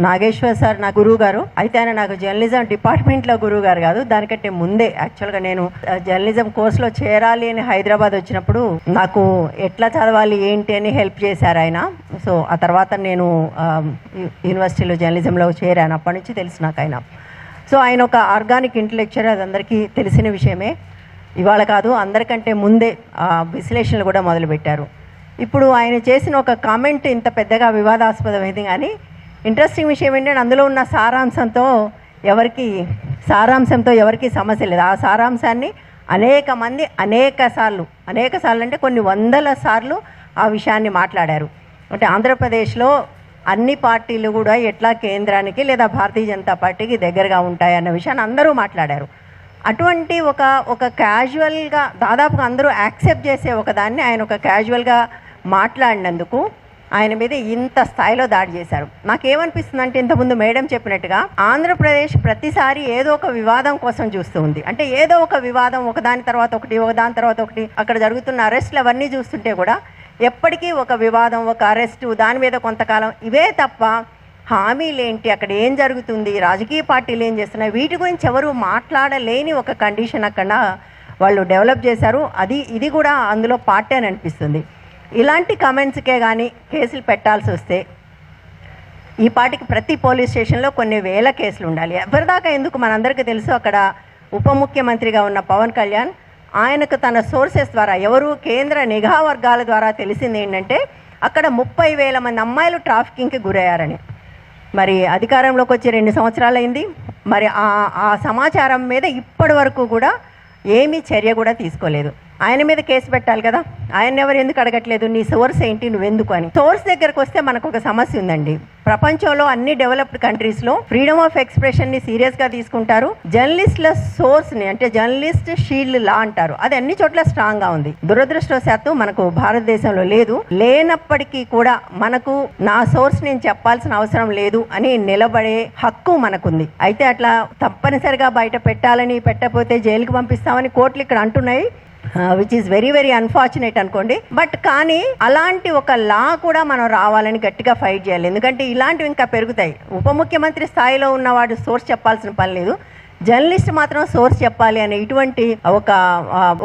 Nageshwar sir నా గురువు గారు. అయితే ఆయన నాకు జర్నలిజం డిపార్ట్మెంట్లో గురువు గారు కాదు, దానికంటే ముందే యాక్చువల్గా నేను జర్నలిజం కోర్సులో చేరాలి అని హైదరాబాద్ వచ్చినప్పుడు నాకు ఎట్లా చదవాలి ఏంటి అని హెల్ప్ చేశారు ఆయన. సో ఆ తర్వాత నేను యూనివర్సిటీలో జర్నలిజంలో చేరాను. అప్పటి నుంచి తెలుసు నాకు ఆయన. సో ఆయన ఒక ఆర్గానిక్ ఇంటలెక్చువల్, అది అందరికీ తెలిసిన విషయమే. ఇవాళ కాదు, అందరికంటే ముందే విశ్లేషణలు కూడా మొదలుపెట్టారు. ఇప్పుడు ఆయన చేసిన ఒక కామెంట్ ఇంత పెద్దగా వివాదాస్పదమైంది, కానీ ఇంట్రెస్టింగ్ విషయం ఏంటంటే అందులో ఉన్న సారాంశంతో ఎవరికి సమస్య లేదు. ఆ సారాంశాన్ని అనేక మంది అనేక సార్లు అంటే కొన్ని వందల సార్లు ఆ విషయాన్ని మాట్లాడారు. అంటే ఆంధ్రప్రదేశ్లో అన్ని పార్టీలు కూడా ఎట్లా కేంద్రానికి లేదా భారతీయ జనతా పార్టీకి దగ్గరగా ఉంటాయన్న విషయాన్ని అందరూ మాట్లాడారు. అటువంటి ఒక క్యాజువల్గా దాదాపుగా అందరూ యాక్సెప్ట్ చేసే ఒకదాన్ని ఆయన ఒక క్యాజువల్గా మాట్లాడినందుకు ఆయన మీద ఇంత స్థాయిలో దాడి చేశారు. నాకేమనిపిస్తుందంటే, ఇంతకుముందు మేడం చెప్పినట్టుగా ఆంధ్రప్రదేశ్ ప్రతిసారి ఏదో ఒక వివాదం కోసం చూస్తూ ఉంది. అంటే ఏదో ఒక వివాదం, ఒకదాని తర్వాత ఒకటి అక్కడ జరుగుతున్న అరెస్టులు అవన్నీ చూస్తుంటే కూడా ఎప్పటికీ ఒక వివాదం, ఒక అరెస్టు, దాని మీద కొంతకాలం, ఇవే తప్ప హామీలేంటి, అక్కడ ఏం జరుగుతుంది, రాజకీయ పార్టీలు ఏం చేస్తున్నాయి, వీటి గురించి ఎవరు మాట్లాడలేని ఒక కండిషన్ అక్కడ వాళ్ళు డెవలప్ చేశారు. ఇది కూడా అందులో పార్టీ అని అనిపిస్తుంది. ఇలాంటి కమెంట్స్కే కానీ కేసులు పెట్టాల్సి వస్తే ఈ పార్టీకి ప్రతి పోలీస్ స్టేషన్లో కొన్ని వేల కేసులు ఉండాలి. ఎవరిదాకా ఎందుకు, మనందరికీ తెలుసు, అక్కడ ఉప ముఖ్యమంత్రిగా ఉన్న పవన్ కళ్యాణ్ ఆయనకు తన సోర్సెస్ ద్వారా, ఎవరు కేంద్ర నిఘా వర్గాల ద్వారా తెలిసింది ఏంటంటే అక్కడ 30,000 మంది అమ్మాయిలు ట్రాఫికింగ్కి గురయ్యారని. మరి అధికారంలోకి వచ్చి 2 సంవత్సరాలు అయింది. మరి ఆ సమాచారం మీద ఇప్పటి వరకు కూడా ఏమీ చర్య కూడా తీసుకోలేదు. ఆయన మీద కేసు పెట్టాలి కదా, ఆయన ఎవరు ఎందుకు అడగట్లేదు, నీ సోర్స్ ఏంటి, నువ్వెందుకు అని. సోర్స్ దగ్గరకు వస్తే మనకు ఒక సమస్య ఉందండి. ప్రపంచంలో అన్ని డెవలప్డ్ కంట్రీస్లో ఫ్రీడమ్ ఆఫ్ ఎక్స్ప్రెషన్ని సీరియస్గా తీసుకుంటారు. జర్నలిస్టుల సోర్స్ని, అంటే జర్నలిస్ట్ షీల్డ్ లా అంటారు, అది అన్ని చోట్ల స్ట్రాంగ్గా ఉంది. దురదృష్టవశాత్తు మనకు భారతదేశంలో లేదు. లేనప్పటికీ కూడా మనకు నా సోర్స్ నేను చెప్పాల్సిన అవసరం లేదు అని నిలబడే హక్కు మనకుంది. అయితే అట్లా తప్పనిసరిగా బయట పెట్టాలని, పెట్టకపోతే జైలుకి పంపిస్తామని కోర్టులు ఇక్కడ అంటున్నాయి, which is very very unfortunate అనుకోండి. బట్ కానీ అలాంటి ఒక లా కూడా మనం రావాలని గట్టిగా ఫైట్ చేయాలి. ఎందుకంటే ఇలాంటివి ఇంకా పెరుగుతాయి. ఉప ముఖ్యమంత్రి స్థాయిలో ఉన్నవాడు సోర్స్ చెప్పాల్సిన పని లేదు, జర్నలిస్ట్ మాత్రం సోర్స్ చెప్పాలి అనే ఇటువంటి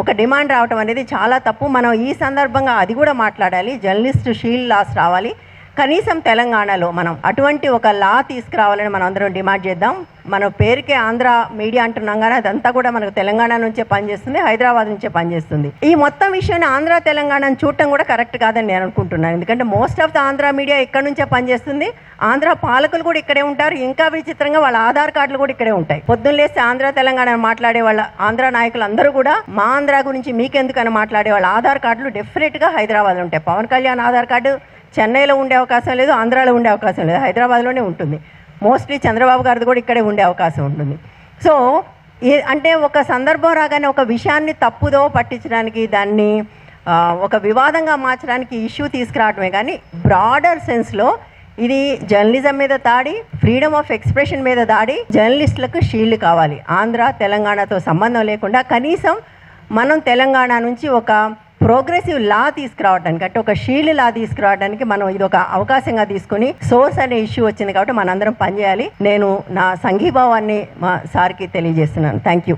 ఒక డిమాండ్ రావడం అనేది చాలా తప్పు. మనం ఈ సందర్భంగా అది కూడా మాట్లాడాలి. జర్నలిస్ట్ షీల్డ్ లాస్ రావాలి. కనీసం తెలంగాణలో మనం అటువంటి ఒక లా తీసుకురావాలని మనం అందరం డిమాండ్ చేద్దాం. మన పేరుకే ఆంధ్ర మీడియా అంటున్నాం, కానీ అదంతా కూడా మనకు తెలంగాణ నుంచే పనిచేస్తుంది, హైదరాబాద్ నుంచే పనిచేస్తుంది. ఈ మొత్తం విషయాన్ని ఆంధ్ర తెలంగాణను చూడటం కూడా కరెక్ట్ కాదని నేను అనుకుంటున్నాను. ఎందుకంటే most of the Andhra media ఇక్కడ నుంచే పనిచేస్తుంది. ఆంధ్ర పాలకులు కూడా ఇక్కడే ఉంటారు. ఇంకా విచిత్రంగా వాళ్ళ ఆధార్ కార్డులు కూడా ఇక్కడే ఉంటాయి. పొద్దున్న లేస్తే ఆంధ్ర తెలంగాణ మాట్లాడే వాళ్ళ ఆంధ్ర నాయకులు అందరూ కూడా మా ఆంధ్ర గురించి మీకెందుకని మాట్లాడే వాళ్ళ ఆధార్ కార్డులు డెఫినెట్గా హైదరాబాద్లో ఉంటాయి. పవన్ కళ్యాణ్ ఆధార్ కార్డు చెన్నైలో ఉండే అవకాశం లేదు, ఆంధ్రాలో ఉండే అవకాశం లేదు, హైదరాబాద్లోనే ఉంటుంది. మోస్ట్లీ చంద్రబాబు గారిది కూడా ఇక్కడే ఉండే అవకాశం ఉంటుంది. సో అంటే ఒక సందర్భం రాగానే ఒక విషయాన్ని తప్పుదో పట్టించడానికి, దాన్ని ఒక వివాదంగా మార్చడానికి ఇష్యూ తీసుకురావడమే, కానీ బ్రాడర్ సెన్స్లో ఇది జర్నలిజం మీద దాడి, ఫ్రీడమ్ ఆఫ్ ఎక్స్ప్రెషన్ మీద దాడి. జర్నలిస్టులకు షీల్డ్ కావాలి. ఆంధ్ర తెలంగాణతో సంబంధం లేకుండా కనీసం మనం తెలంగాణ నుంచి ఒక ప్రోగ్రెసివ్ లా తీసుకురావడానికి, అంటే ఒక షీల్డ్ లా తీసుకురావడానికి మనం ఇది ఒక అవకాశంగా తీసుకుని, సోర్స్ అనే ఇష్యూ వచ్చింది కాబట్టి మనందరం పనిచేయాలి. నేను నా సంఘీభావాన్ని మా సార్కి తెలియజేస్తున్నాను. Thank you.